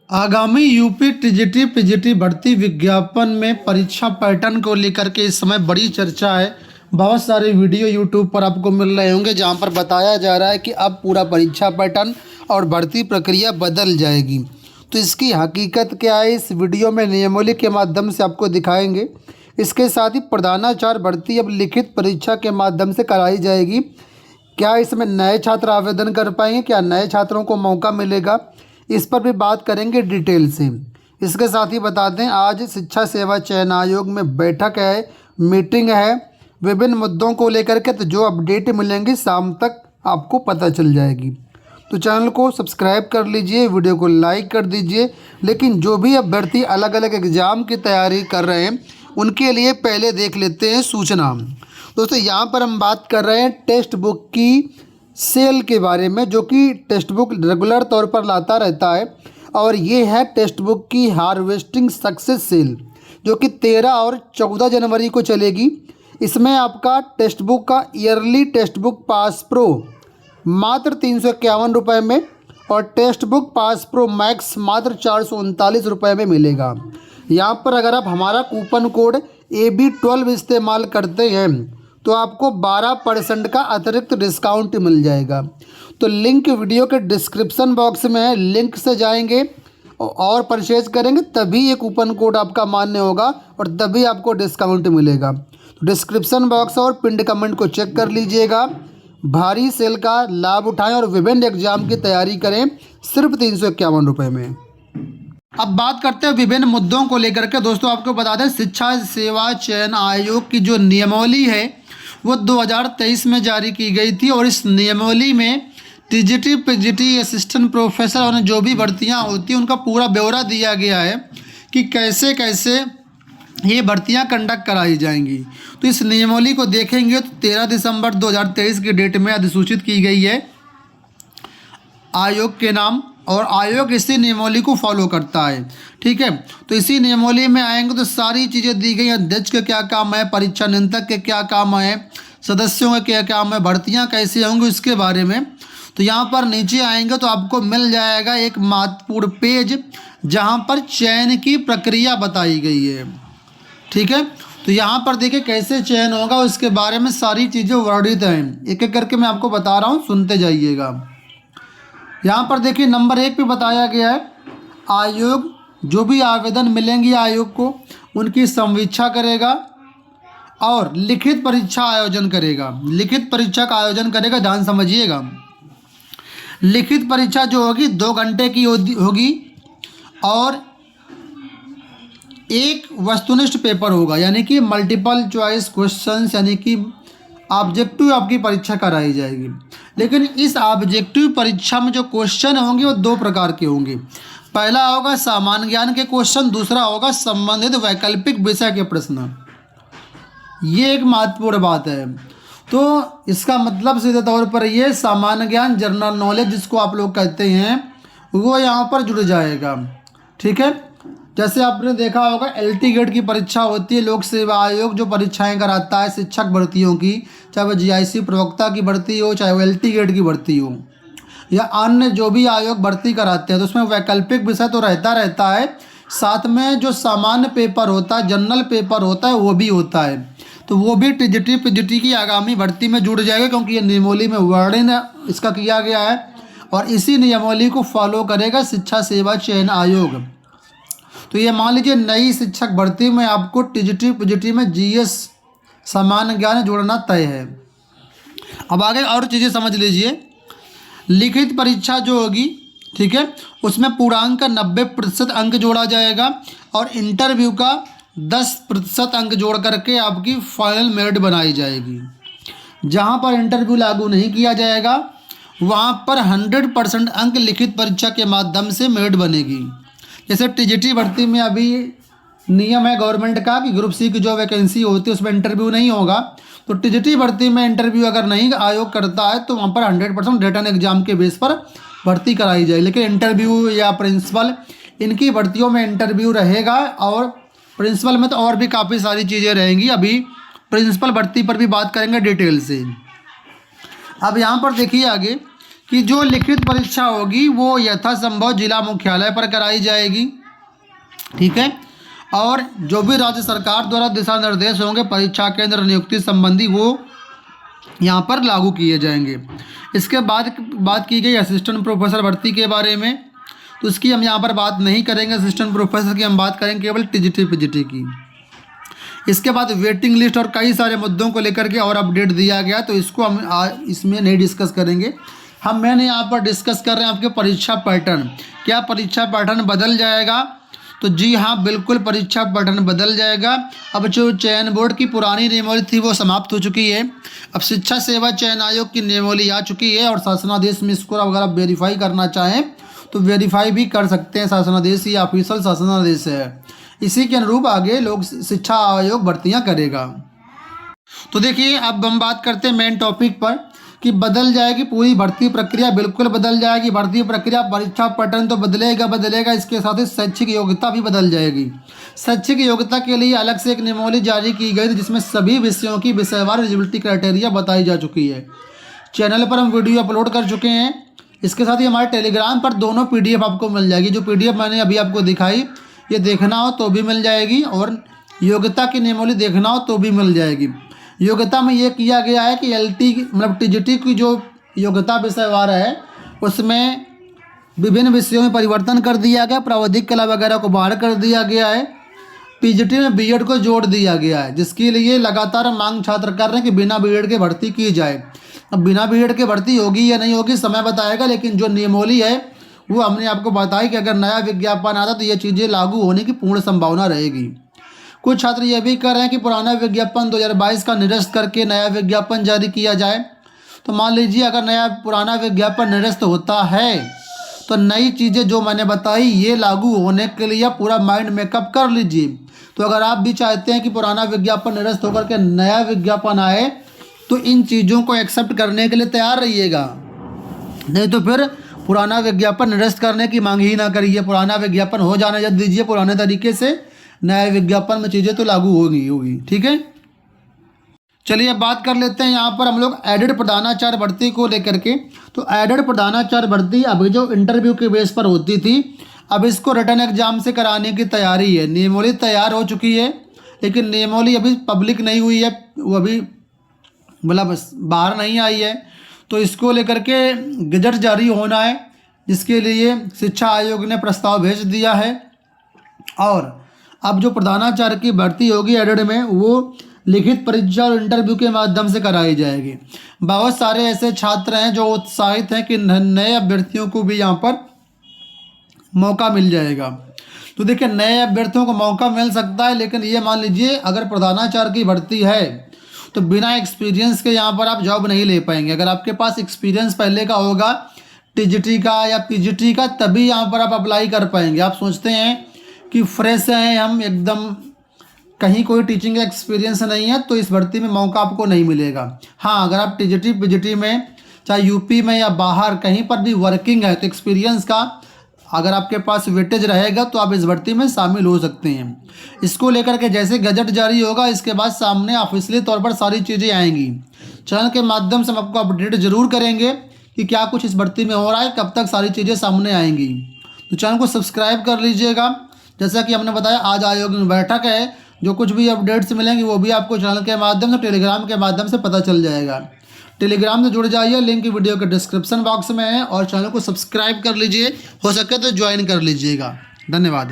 आगामी UP TGT PGT भर्ती विज्ञापन में परीक्षा पैटर्न को लेकर के इस समय बड़ी चर्चा है। बहुत सारे वीडियो यूट्यूब पर आपको मिल रहे होंगे जहां पर बताया जा रहा है कि अब पूरा परीक्षा पैटर्न और भर्ती प्रक्रिया बदल जाएगी। तो इसकी हकीकत क्या है, इस वीडियो में नियमावली के माध्यम से आपको दिखाएंगे। इसके साथ ही प्रधानाचार्य भर्ती अब लिखित परीक्षा के माध्यम से कराई जाएगी। क्या इसमें नए छात्र आवेदन कर पाएंगे, क्या नए छात्रों को मौका मिलेगा, इस पर भी बात करेंगे डिटेल से। इसके साथ ही बता दें, आज शिक्षा सेवा चयन आयोग में बैठक है, मीटिंग है विभिन्न मुद्दों को लेकर के। तो जो अपडेट मिलेंगी शाम तक आपको पता चल जाएगी। तो चैनल को सब्सक्राइब कर लीजिए, वीडियो को लाइक कर दीजिए। लेकिन जो भी अभ्यर्थी अलग अलग एग्ज़ाम की तैयारी कर रहे हैं उनके लिए पहले देख लेते हैं सूचना। दोस्तों, यहाँ पर हम बात कर रहे हैं टेक्स्ट बुक की सेल के बारे में, जो कि टेक्स्ट बुक रेगुलर तौर पर लाता रहता है। और ये है टेक्स्ट बुक की हार्वेस्टिंग सक्सेस सेल, जो कि 13 और 14 जनवरी को चलेगी। इसमें आपका टेक्स्ट बुक का yearly text book pass pro मात्र 351 रुपये में और text book pass pro max मात्र 439 रुपये में मिलेगा। यहाँ पर अगर आप हमारा कूपन कोड AB12 इस्तेमाल करते हैं तो आपको 12% का अतिरिक्त डिस्काउंट मिल जाएगा। तो लिंक वीडियो के डिस्क्रिप्शन बॉक्स में है, लिंक से जाएंगे और परचेज करेंगे तभी ये कूपन कोड आपका मान्य होगा और तभी आपको डिस्काउंट मिलेगा। तो डिस्क्रिप्शन बॉक्स और पिंड कमेंट को चेक कर लीजिएगा। भारी सेल का लाभ उठाएं और विभिन्न एग्जाम की तैयारी करें सिर्फ 351 रुपये में। अब बात करते हैं विभिन्न मुद्दों को लेकर के। दोस्तों, आपको बता दें, शिक्षा सेवा चयन आयोग की जो नियमावली है वो 2023 में जारी की गई थी और इस नियमावली में टीजीटी पीजीटी असिस्टेंट प्रोफेसर और जो भी भर्तियां होती हैं उनका पूरा ब्यौरा दिया गया है कि कैसे कैसे ये भर्तियां कंडक्ट कराई जाएंगी। तो इस नियमावली को देखेंगे तो 13 दिसंबर 2023 की डेट में अधिसूचित की गई है आयोग के नाम, और आयोग इसी नियमावली को फॉलो करता है। ठीक है, तो इसी नियमावली में आएंगे तो सारी चीज़ें दी गई हैं। अध्यक्ष का क्या काम है, परीक्षा नियंत्रक के क्या काम है, सदस्यों का क्या काम है, भर्तियां कैसे होंगी इसके बारे में। तो यहाँ पर नीचे आएंगे तो आपको मिल जाएगा एक महत्वपूर्ण पेज जहाँ पर चयन की प्रक्रिया बताई गई है। ठीक है, तो यहाँ पर देखिए कैसे चयन होगा उसके बारे में सारी चीज़ें वर्णित हैं। एक एक करके मैं आपको बता रहा हूँ, सुनते जाइएगा। यहाँ पर देखिए नंबर 1 पे बताया गया है, आयोग जो भी आवेदन मिलेंगे आयोग को उनकी समीक्षा करेगा और लिखित परीक्षा आयोजन करेगा। लिखित परीक्षा का आयोजन करेगा, ध्यान समझिएगा। लिखित परीक्षा जो होगी 2 घंटे की होगी और एक वस्तुनिष्ठ पेपर होगा, यानी कि मल्टीपल चॉइस क्वेश्चंस, यानी कि ऑब्जेक्टिव आपकी परीक्षा कराई जाएगी। लेकिन इस ऑब्जेक्टिव परीक्षा में जो क्वेश्चन होंगे वो 2 प्रकार के होंगे। पहला होगा सामान्य ज्ञान के क्वेश्चन, दूसरा होगा संबंधित वैकल्पिक विषय के प्रश्न। ये एक महत्वपूर्ण बात है। तो इसका मतलब सीधे तौर पर ये सामान्य ज्ञान, जनरल नॉलेज जिसको आप लोग कहते हैं, वो यहाँ पर जुड़ जाएगा। ठीक है, जैसे आपने देखा होगा LT ग्रेड की परीक्षा होती है, लोक सेवा आयोग जो परीक्षाएं कराता है शिक्षक भर्तियों की, चाहे वह GIC प्रवक्ता की भर्ती हो, चाहे वो LT ग्रेड की भर्ती हो, या अन्य जो भी आयोग भर्ती कराते हैं, तो उसमें वैकल्पिक विषय तो रहता है, साथ में जो सामान्य पेपर होता है, जनरल पेपर होता है, वो भी होता है। तो वो भी टीजीटी पीजीटी की आगामी भर्ती में जुड़ जाएगा, क्योंकि ये नियमावली में वर्णन इसका किया गया है और इसी नियमावली को फॉलो करेगा शिक्षा सेवा चयन आयोग। तो ये मान लीजिए नई शिक्षक भर्ती में आपको टीजीटी पीजीटी में GS सामान्य ज्ञान जोड़ना तय है। अब आगे और चीज़ें समझ लीजिए। लिखित परीक्षा जो होगी, ठीक है, उसमें पूर्णांक का 90% अंक जोड़ा जाएगा और इंटरव्यू का 10% अंक जोड़ करके आपकी फाइनल मेरिट बनाई जाएगी। जहाँ पर इंटरव्यू लागू नहीं किया जाएगा वहाँ पर 100% अंक लिखित परीक्षा के माध्यम से मेरिट बनेगी। जैसे टीजीटी भर्ती में अभी नियम है गवर्नमेंट का कि ग्रुप C की जो वैकेंसी होती है उसमें इंटरव्यू नहीं होगा, तो टीजीटी भर्ती में इंटरव्यू अगर नहीं आयोग करता है तो वहाँ पर 100% रिटन एग्जाम के बेस पर भर्ती कराई जाए। लेकिन इंटरव्यू या प्रिंसिपल, इनकी भर्तियों में इंटरव्यू रहेगा और प्रिंसिपल में तो और भी काफ़ी सारी चीज़ें रहेंगी। अभी प्रिंसिपल भर्ती पर भी बात करेंगे डिटेल से। अब यहाँ पर देखिए आगे कि जो लिखित परीक्षा होगी वो यथासंभव जिला मुख्यालय पर कराई जाएगी, ठीक है। और जो भी राज्य सरकार द्वारा दिशा निर्देश होंगे परीक्षा केंद्र नियुक्ति संबंधी वो यहाँ पर लागू किए जाएंगे। इसके बाद बात की गई असिस्टेंट प्रोफेसर भर्ती के बारे में, तो इसकी हम यहाँ पर बात नहीं करेंगे। असिस्टेंट प्रोफेसर की हम बात करेंगे केवल टीजीटी पीजीटी की। इसके बाद वेटिंग लिस्ट और कई सारे मुद्दों को लेकर के और अपडेट दिया गया, तो इसको हम इसमें नहीं डिस्कस करेंगे। हम मैंने यहाँ पर डिस्कस कर रहे हैं आपके परीक्षा पैटर्न। क्या परीक्षा पैटर्न बदल जाएगा? तो जी हाँ, बिल्कुल परीक्षा पैटर्न बदल जाएगा। अब जो चयन बोर्ड की पुरानी नियमावली थी वो समाप्त हो चुकी है। अब शिक्षा सेवा चयन आयोग की नियमावली आ चुकी है और शासनादेश में इसको अगर आप वेरीफाई करना चाहें तो वेरीफाई भी कर सकते हैं। शासनादेश या ऑफिशियल शासनादेश है, इसी के अनुरूप आगे लोक शिक्षा आयोग भर्तियां करेगा। तो देखिए अब हम बात करते हैं मेन टॉपिक पर कि बदल जाएगी पूरी भर्ती प्रक्रिया। बिल्कुल बदल जाएगी भर्ती प्रक्रिया। परीक्षा पैटर्न तो बदलेगा, इसके साथ ही शैक्षिक योग्यता भी बदल जाएगी। शैक्षिक योग्यता के लिए अलग से एक नियमावली जारी की गई थी जिसमें सभी विषयों की विषयवार एलिजिबिलिटी क्राइटेरिया बताई जा चुकी है। चैनल पर हम वीडियो अपलोड कर चुके हैं। इसके साथ ही हमारे टेलीग्राम पर दोनों PDF आपको मिल जाएगी। जो PDF मैंने अभी आपको दिखाई, ये देखना हो तो भी मिल जाएगी और योग्यता की नियमावली देखना हो तो भी मिल जाएगी। योग्यता में ये किया गया है कि LT मतलब TGT की जो योग्यता विषयवार है उसमें विभिन्न विषयों में परिवर्तन कर दिया गया। प्रावधिक कला वगैरह को बाहर कर दिया गया है। PGT में B.Ed को जोड़ दिया गया है, जिसके लिए लगातार मांग छात्र कर रहे हैं कि बिना B.Ed के भर्ती की जाए। अब बिना B.Ed के भर्ती होगी या नहीं होगी समय बताएगा, लेकिन जो नियमावली है वो हमने आपको बताई कि अगर नया विज्ञापन आता तो ये चीज़ें लागू होने की पूर्ण संभावना रहेगी। कुछ छात्र ये भी कह रहे हैं कि पुराना विज्ञापन 2022 का निरस्त करके नया विज्ञापन जारी किया जाए। तो मान लीजिए अगर पुराना विज्ञापन निरस्त होता है तो नई चीज़ें जो मैंने बताई ये लागू होने के लिए पूरा माइंड मेकअप कर लीजिए। तो अगर आप भी चाहते हैं कि पुराना विज्ञापन निरस्त होकर के नया विज्ञापन आए तो इन चीज़ों को एक्सेप्ट करने के लिए तैयार रहिएगा, नहीं तो फिर पुराना विज्ञापन निरस्त करने की मांग ही ना करिए। पुराना विज्ञापन हो जाने दीजिए पुराने तरीके से, नए विज्ञापन में चीज़ें तो लागू होगी, ठीक है। चलिए अब बात कर लेते हैं यहाँ पर हम लोग एडेड प्रधानाचार्य भर्ती को लेकर के। तो एडेड प्रधानाचार्य भर्ती अभी जो इंटरव्यू के बेस पर होती थी, अब इसको रिटर्न एग्जाम से कराने की तैयारी है। नियमावली तैयार हो चुकी है लेकिन नियमावली अभी पब्लिक नहीं हुई है, वो अभी मतलब बाहर नहीं आई है। तो इसको लेकर के गजट जारी होना है, जिसके लिए शिक्षा आयोग ने प्रस्ताव भेज दिया है। और अब जो प्रधानाचार्य की भर्ती होगी एडेड में वो लिखित परीक्षा और इंटरव्यू के माध्यम से कराई जाएगी। बहुत सारे ऐसे छात्र हैं जो उत्साहित हैं कि नए अभ्यर्थियों को भी यहाँ पर मौका मिल जाएगा। तो देखिए नए अभ्यर्थियों को मौका मिल सकता है, लेकिन ये मान लीजिए अगर प्रधानाचार्य की भर्ती है तो बिना एक्सपीरियंस के यहाँ पर आप जॉब नहीं ले पाएंगे। अगर आपके पास एक्सपीरियंस पहले का होगा TGT का या PGT का, तभी यहाँ पर आप अप्लाई कर पाएंगे। आप सोचते हैं कि फ्रेश हैं हम एकदम, कहीं कोई टीचिंग एक्सपीरियंस नहीं है, तो इस भर्ती में मौका आपको नहीं मिलेगा। हाँ, अगर आप TGT PGT में चाहे यूपी में या बाहर कहीं पर भी वर्किंग है तो एक्सपीरियंस का अगर आपके पास वेटेज रहेगा तो आप इस भर्ती में शामिल हो सकते हैं। इसको लेकर के जैसे गजट जारी होगा इसके बाद सामने ऑफिशियली तौर पर सारी चीज़ें आएंगी। चैनल के माध्यम से हम आपको अपडेट जरूर करेंगे कि क्या कुछ इस भर्ती में हो रहा है, कब तक सारी चीज़ें सामने आएंगी। तो चैनल को सब्सक्राइब कर लीजिएगा। जैसा कि हमने बताया आज आयोग में बैठक है, जो कुछ भी अपडेट्स मिलेंगी वो भी आपको चैनल के माध्यम से टेलीग्राम के माध्यम से पता चल जाएगा। टेलीग्राम से जुड़ जाइए, लिंक वीडियो के डिस्क्रिप्शन बॉक्स में है, और चैनल को सब्सक्राइब कर लीजिए, हो सके तो ज्वाइन कर लीजिएगा। धन्यवाद।